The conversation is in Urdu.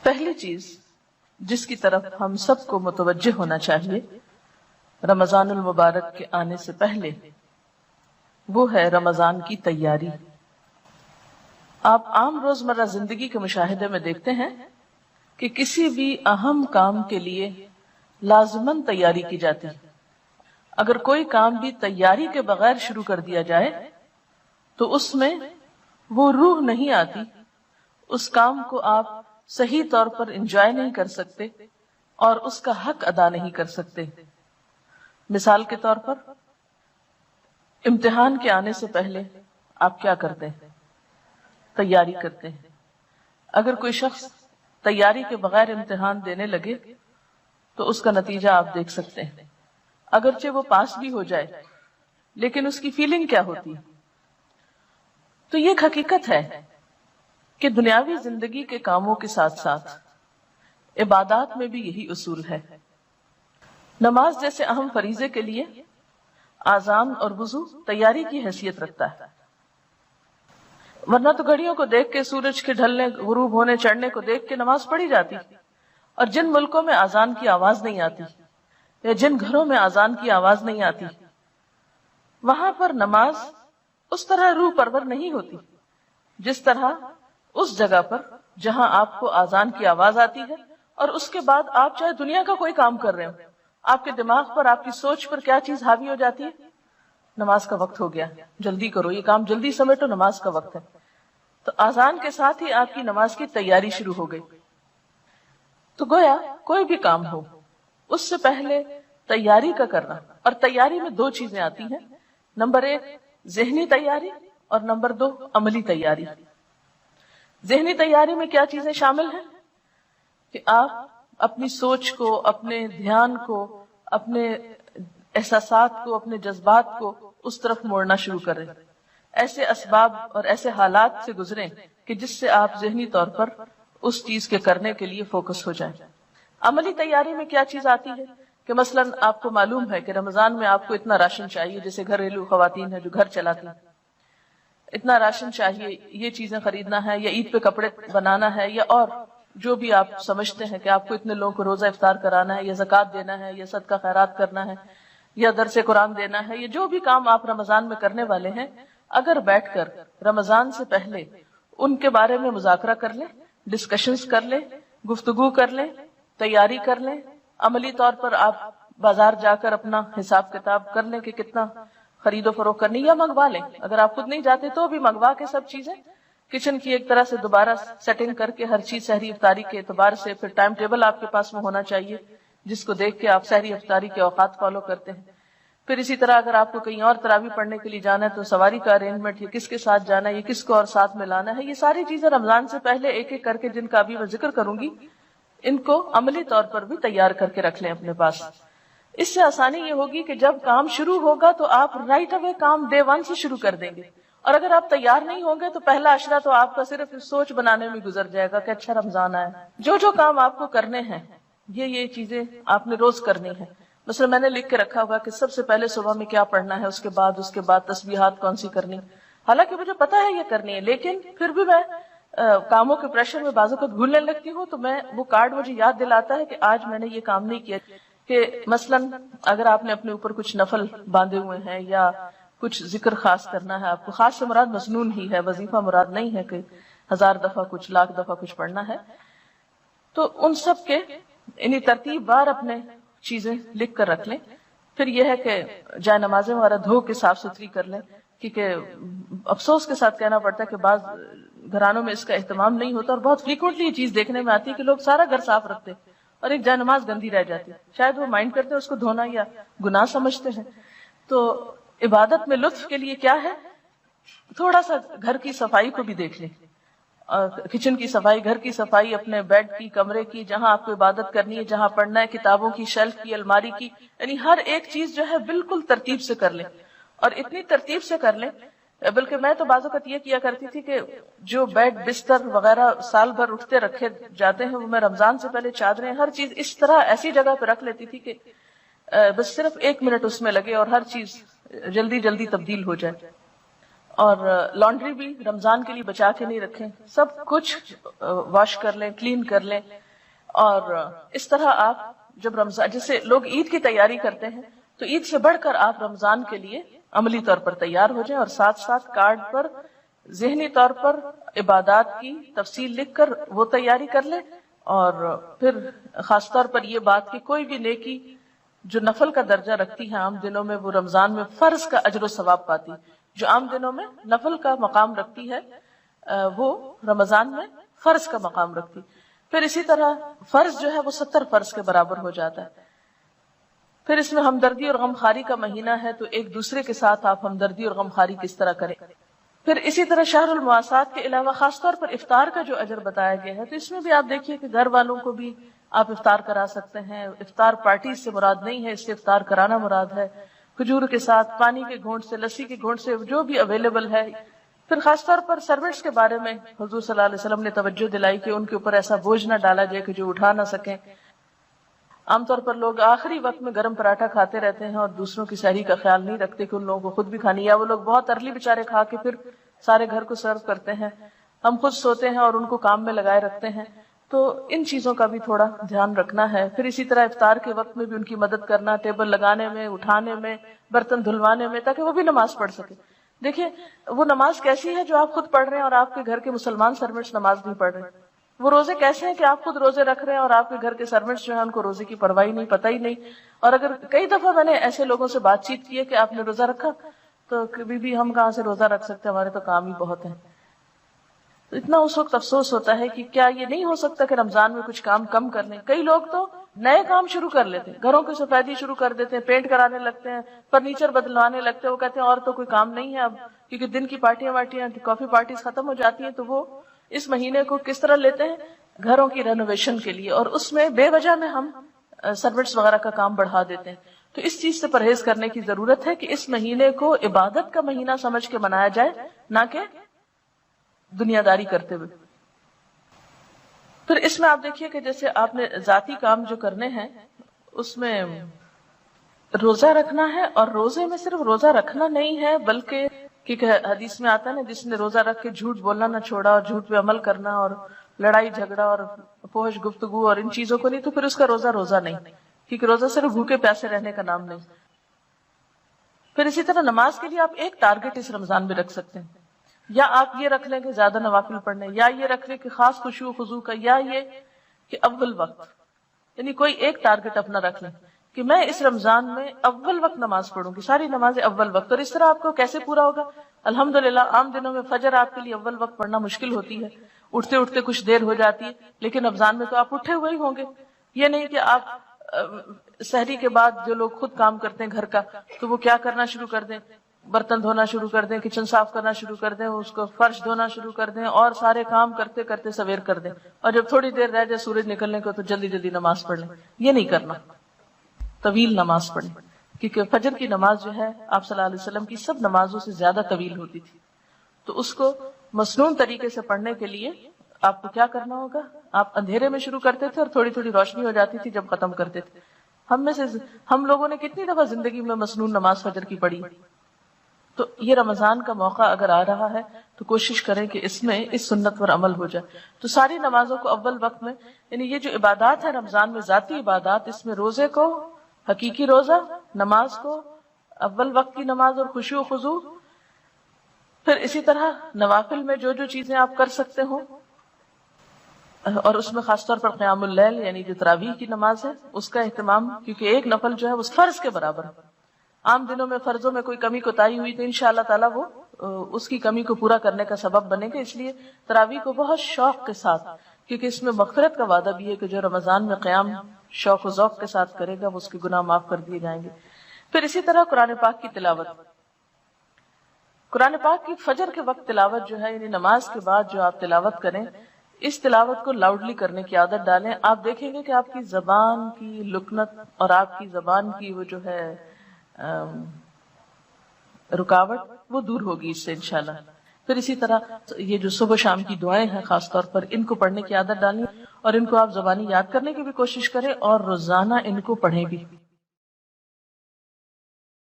پہلی چیز جس کی طرف ہم سب کو متوجہ ہونا چاہیے رمضان المبارک کے آنے سے پہلے، وہ ہے رمضان کی تیاری۔ آپ عام روزمرہ زندگی کے مشاہدے میں دیکھتے ہیں کہ کسی بھی اہم کام کے لیے لازماً تیاری کی جاتی ہے۔ اگر کوئی کام بھی تیاری کے بغیر شروع کر دیا جائے تو اس میں وہ روح نہیں آتی، اس کام کو آپ صحیح طور پر انجوائے نہیں کر سکتے اور اس کا حق ادا نہیں کر سکتے۔ مثال کے طور پر امتحان کے آنے سے پہلے آپ کیا کرتے ہیں؟ تیاری کرتے ہیں۔ اگر کوئی شخص تیاری کے بغیر امتحان دینے لگے تو اس کا نتیجہ آپ دیکھ سکتے ہیں۔ اگرچہ وہ پاس بھی ہو جائے لیکن اس کی فیلنگ کیا ہوتی ہے؟ تو یہ ایک حقیقت ہے کہ دنیاوی زندگی کے کاموں کے ساتھ ساتھ عبادات میں بھی یہی اصول ہے۔ نماز جیسے اہم فریضے کے لیے آذان اور وضو تیاری کی حیثیت رکھتا ہے، ورنہ تو گھڑیوں کو دیکھ کے، سورج کے ڈھلنے غروب ہونے چڑھنے کو دیکھ کے نماز پڑھی جاتی۔ اور جن ملکوں میں آذان کی آواز نہیں آتی یا جن گھروں میں آذان کی آواز نہیں آتی، وہاں پر نماز اس طرح روح پرور نہیں ہوتی جس طرح اس جگہ پر جہاں آپ کو آذان کی آواز آتی ہے اور اس کے بعد آپ چاہے دنیا کا کوئی کام کر رہے ہو، آپ کے دماغ پر، آپ کی سوچ پر کیا چیز حاوی ہو جاتی ہے؟ نماز کا وقت ہو گیا، جلدی کرو، یہ کام جلدی سمیٹو، نماز کا وقت ہے۔ تو آذان کے ساتھ ہی آپ کی نماز کی تیاری شروع ہو گئی۔ تو گویا کوئی بھی کام ہو اس سے پہلے تیاری کا کرنا، اور تیاری میں دو چیزیں آتی ہیں، نمبر 1 ذہنی تیاری اور نمبر 2 عملی تیاری۔ ذہنی تیاری میں کیا چیزیں شامل ہیں کہ آپ اپنی سوچ کو، اپنے دھیان کو، اپنے احساسات کو، اپنے جذبات کو اس طرف موڑنا شروع کریں، ایسے اسباب اور ایسے حالات سے گزریں کہ جس سے آپ ذہنی طور پر اس چیز کے کرنے کے لیے فوکس ہو جائیں۔ عملی تیاری میں کیا چیز آتی ہے کہ مثلا آپ کو معلوم ہے کہ رمضان میں آپ کو اتنا راشن چاہیے، جیسے گھریلو خواتین ہیں جو گھر چلاتی ہیں، اتنا راشن چاہیے، یہ چیزیں خریدنا ہے، یا عید پہ کپڑے بنانا ہے، یا اور جو بھی آپ سمجھتے ہیں کہ آپ کو اتنے لوگوں کو روزہ افطار کرانا ہے، یا زکوٰۃ دینا ہے، یا صدقہ خیرات کرنا ہے، یا درس قرآن دینا ہے، یا جو بھی کام آپ رمضان میں کرنے والے ہیں، اگر بیٹھ کر رمضان سے پہلے ان کے بارے میں مذاکرہ کر لیں، ڈسکشنز کر لیں، گفتگو کر لیں، تیاری کر لیں، عملی طور پر آپ بازار جا کر اپنا حساب کتاب کر لیں کہ کتنا خرید و فروخت کرنی، یا منگوا لیں، اگر آپ خود نہیں جاتے تو بھی منگوا کے سب چیزیں کچن کی ایک طرح سے دوبارہ سیٹنگ کر کے ہر چیز سحری افطاری کے اعتبار سے، پھر ٹائم ٹیبل آپ کے پاس میں ہونا چاہیے جس کو دیکھ کے آپ سحری افطاری کے اوقات فالو کرتے ہیں۔ پھر اسی طرح اگر آپ کو کہیں اور تراویح پڑھنے کے لیے جانا ہے تو سواری کا ارینجمنٹ، یہ کس کے ساتھ جانا ہے، یہ کس کو اور ساتھ میں لانا ہے، یہ ساری چیزیں رمضان سے پہلے ایک ایک کر کے، جن کا ابھی میں ذکر کروں گی، ان کو عملی طور پر بھی تیار کر کے رکھ لیں اپنے پاس۔ اس سے آسانی یہ ہوگی کہ جب کام شروع ہوگا تو آپ رائٹ اوے کام ڈے 1 سے شروع کر دیں گے، اور اگر آپ تیار نہیں ہوں گے تو پہلا عشرہ تو آپ کا صرف سوچ بنانے میں گزر جائے گا کہ اچھا رمضان آیا۔ جو کام آپ کو کرنے ہیں یہ چیزیں آپ نے روز کرنی ہے۔ مثلا میں نے لکھ کے رکھا ہوگا کہ سب سے پہلے صبح میں کیا پڑھنا ہے، اس کے بعد تسبیحات کون سی کرنی، حالانکہ مجھے پتا ہے یہ کرنی ہے، لیکن پھر بھی میں کاموں کے پریشر میں بعض اوقات بھولنے لگتی ہوں، تو میں وہ کارڈ مجھے یاد دلاتا ہے کہ آج میں نے یہ کام نہیں کیا۔ کہ مثلا اگر آپ نے اپنے اوپر کچھ نفل باندھے ہوئے ہیں یا کچھ ذکر خاص کرنا ہے آپ کو، خاص سے مراد مسنون ہی ہے، وظیفہ مراد نہیں ہے کہ 1000 دفعہ کچھ، 1,00,000 دفعہ کچھ پڑھنا ہے، تو ان سب کے انہی ترتیب وار اپنے چیزیں لکھ کر رکھ لیں۔ پھر یہ ہے کہ جائے نمازیں وغیرہ دھو کے صاف ستھری کر لیں، کیونکہ افسوس کے ساتھ کہنا پڑتا ہے کہ بعض گھرانوں میں اس کا اہتمام نہیں ہوتا، اور بہت فریکوینٹلی یہ چیز دیکھنے میں آتی ہے کہ لوگ سارا گھر صاف رکھتے اور ایک جائے نماز گندی رہ جاتی، شاید وہ مائنڈ کرتے ہیں اس کو دھونا یا گناہ سمجھتے ہیں۔ تو عبادت میں لطف کے لیے کیا ہے، تھوڑا سا گھر کی صفائی کو بھی دیکھ لیں، کچن کی صفائی، گھر کی صفائی، اپنے بیڈ کی، کمرے کی، جہاں آپ کو عبادت کرنی ہے، جہاں پڑھنا ہے، کتابوں کی شیلف کی، الماری کی، یعنی ہر ایک چیز جو ہے بالکل ترتیب سے کر لیں، اور اتنی ترتیب سے کر لیں، بلکہ میں تو بعض اوقات یہ کیا کرتی تھی کہ جو بیڈ بستر وغیرہ سال بھر اٹھتے رکھے جاتے ہیں، وہ میں رمضان سے پہلے چادریں، ہر چیز اس طرح ایسی جگہ پہ رکھ لیتی تھی کہ بس صرف 1 منٹ اس میں لگے اور ہر چیز جلدی جلدی تبدیل ہو جائے۔ اور لانڈری بھی رمضان کے لیے بچا کے نہیں رکھیں، سب کچھ واش کر لیں، کلین کر لیں. اور اس طرح آپ جب رمضان، جیسے لوگ عید کی تیاری کرتے ہیں، تو عید سے بڑھ کر آپ رمضان کے لیے عملی طور پر تیار ہو جائیں، اور ساتھ ساتھ کارڈ پر ذہنی طور پر عبادات کی تفصیل لکھ کر وہ تیاری کر لیں. اور پھر خاص طور پر یہ بات کہ کوئی بھی نیکی جو نفل کا درجہ رکھتی ہے عام دنوں میں، وہ رمضان میں فرض کا اجر و ثواب پاتی. جو عام دنوں میں نفل کا مقام رکھتی ہے وہ رمضان میں فرض کا مقام رکھتی. پھر اسی طرح فرض جو ہے وہ 70 فرض کے برابر ہو جاتا ہے. پھر اس میں ہمدردی اور غمخواری کا مہینہ ہے، تو ایک دوسرے کے ساتھ آپ ہمدردی اور غمخواری کس طرح کریں. پھر اسی طرح شہر المواسات کے علاوہ خاص طور پر افطار کا جو اجر بتایا گیا ہے، تو اس میں بھی آپ دیکھیے کہ گھر والوں کو بھی آپ افطار کرا سکتے ہیں. افطار پارٹی سے مراد نہیں ہے، اس سے افطار کرانا مراد ہے، کھجور کے ساتھ، پانی کے گھونٹ سے، لسی کے گھونٹ سے، جو بھی اویلیبل ہے. پھر خاص طور پر سرونٹس کے بارے میں حضور صلی اللہ علیہ وسلم نے توجہ دلائی کہ ان کے اوپر ایسا بوجھ نہ ڈالا جائے کہ جو اٹھا نہ سکیں. عام طور پر لوگ آخری وقت میں گرم پراٹھا کھاتے رہتے ہیں اور دوسروں کی سحری کا خیال نہیں رکھتے کہ ان لوگوں کو خود بھی کھانی، یا وہ لوگ بہت ارلی بیچارے کھا کے پھر سارے گھر کو سرو کرتے ہیں. ہم خود سوتے ہیں اور ان کو کام میں لگائے رکھتے ہیں. تو ان چیزوں کا بھی تھوڑا دھیان رکھنا ہے. پھر اسی طرح افطار کے وقت میں بھی ان کی مدد کرنا، ٹیبل لگانے میں، اٹھانے میں، برتن دھلوانے میں، تاکہ وہ بھی نماز پڑھ سکے. دیکھیں وہ نماز کیسی ہے جو آپ خود پڑھ رہے ہیں اور آپ کے گھر کے مسلمان سرونٹس نماز نہیں پڑھ رہے ہیں. وہ روزے کیسے ہیں کہ آپ خود روزے رکھ رہے ہیں اور آپ کے گھر کے سرونٹس جو ہیں ان کو روزے کی پرواہی نہیں، پتہ ہی نہیں. اور اگر کئی دفعہ میں نے ایسے لوگوں سے بات چیت کی ہے کہ آپ نے روزہ رکھا، تو کبھی بھی ہم کہاں سے روزہ رکھ سکتے، ہمارے تو کام ہی بہت ہیں. تو اتنا اس وقت افسوس ہوتا ہے کہ کیا یہ نہیں ہو سکتا کہ رمضان میں کچھ کام کم کر لیں. کئی لوگ تو نئے کام شروع کر لیتے ہیں، گھروں کی سفیدی شروع کر دیتے ہیں، پینٹ کرانے لگتے ہیں، فرنیچر بدلوانے لگتے ہیں. وہ کہتے ہیں اور تو کوئی کام نہیں ہے اب، کیونکہ دن کی پارٹیاں کافی پارٹیز ختم ہو جاتی ہیں. تو وہ اس مہینے کو کس طرح لیتے ہیں؟ گھروں کی رینوویشن کے لیے، اور اس میں بے وجہ میں ہم سروٹس وغیرہ کا کام بڑھا دیتے ہیں. تو اس چیز سے پرہیز کرنے کی ضرورت ہے کہ اس مہینے کو عبادت کا مہینہ سمجھ کے منایا جائے، نہ کہ دنیا داری کرتے ہوئے. پھر اس میں آپ دیکھیے کہ جیسے آپ نے ذاتی کام جو کرنے ہیں اس میں روزہ رکھنا ہے، اور روزے میں صرف روزہ رکھنا نہیں ہے بلکہ کیونکہ حدیث میں آتا ہے نا، جس نے روزہ رکھ کے جھوٹ بولنا نہ چھوڑا اور جھوٹ پہ عمل کرنا اور لڑائی جھگڑا اور فحش گفتگو اور ان چیزوں کو نہیں، تو پھر اس کا روزہ نہیں، کیونکہ روزہ صرف بھوکے پیاسے رہنے کا نام نہیں. پھر اسی طرح نماز کے لیے آپ ایک ٹارگٹ اس رمضان میں رکھ سکتے ہیں، یا آپ یہ رکھ لیں کہ زیادہ نوافل پڑھنے، یا یہ رکھ لیں کہ خاص خشوع و خضوع کا، یا یہ کہ اول وقت، یعنی کوئی ایک ٹارگٹ اپنا رکھ لیں کہ میں اس رمضان میں اول وقت نماز پڑھوں گی، ساری نمازیں اول وقت. اور اس طرح آپ کو کیسے پورا ہوگا؟ الحمدللہ عام دنوں میں فجر آپ کے لیے اول وقت پڑھنا مشکل ہوتی ہے، اٹھتے اٹھتے کچھ دیر ہو جاتی ہے، لیکن رمضان میں تو آپ اٹھے ہوئے ہی ہوں گے. یہ نہیں کہ آپ سحری کے بعد جو لوگ خود کام کرتے ہیں گھر کا، تو وہ کیا کرنا شروع کر دیں، برتن دھونا شروع کر دیں، کچن صاف کرنا شروع کر دیں، اس کو فرش دھونا شروع کر دیں، اور سارے کام کرتے کرتے سویر کر دیں، اور جب تھوڑی دیر رہ جائے سورج نکلنے کو تو جلدی جلدی نماز پڑھ لیں. یہ نہیں کرنا، طویل نماز پڑھیں، کیونکہ فجر کی نماز جو ہے آپ صلی اللہ علیہ وسلم کی سب نمازوں سے زیادہ طویل ہوتی تھی. تو اس کو مسنون طریقے سے پڑھنے کے لیے آپ کو کیا کرنا ہوگا؟ آپ اندھیرے میں شروع کرتے تھے اور تھوڑی تھوڑی روشنی ہو جاتی تھی جب ختم کرتے تھے. ہم لوگوں نے کتنی دفعہ زندگی میں مسنون نماز فجر کی پڑھی. تو یہ رمضان کا موقع اگر آ رہا ہے تو کوشش کریں کہ اس میں اس سنت پر عمل ہو جائے. تو ساری نمازوں کو اول وقت میں، یعنی یہ جو عبادات ہے رمضان میں ذاتی عبادات، اس میں روزے کو، حقیقی روزہ، نماز کو، اول وقت کی نماز اور خشوع و خضوع، پھر اسی طرح نوافل میں جو جو چیزیں آپ کر سکتے ہو، اور اس میں خاص طور پر قیام اللیل یعنی جو تراویح کی نماز ہے اس کا اہتمام، کیونکہ ایک نفل جو ہے وہ فرض کے برابر ہے. عام دنوں میں فرضوں میں کوئی کمی کوتاہی ہوئی تو انشاءاللہ تعالیٰ وہ اس کی کمی کو پورا کرنے کا سبب بنے گا. اس لیے تراویح کو بہت شوق کے ساتھ، کیونکہ اس میں مغفرت کا وعدہ بھی ہے کہ جو رمضان میں قیام شوق و ذوق کے ساتھ کرے گا وہ اس کے گناہ معاف کر دیے جائیں گے. پھر اسی طرح قرآن پاک کی تلاوت، قرآن پاک کی فجر کے وقت تلاوت جو ہے، یعنی نماز کے بعد جو آپ تلاوت کریں، اس تلاوت کو لاؤڈلی کرنے کی عادت ڈالیں. آپ دیکھیں گے کہ آپ کی زبان کی لکنت اور آپ کی زبان کی وہ جو ہے رکاوٹ وہ دور ہوگی اس سے انشاءاللہ. پھر اسی طرح یہ جو صبح شام کی دعائیں ہیں خاص طور پر ان کو پڑھنے کی عادت ڈالیں، اور ان کو آپ زبانی یاد کرنے کی بھی کوشش کریں اور روزانہ ان کو پڑھیں بھی.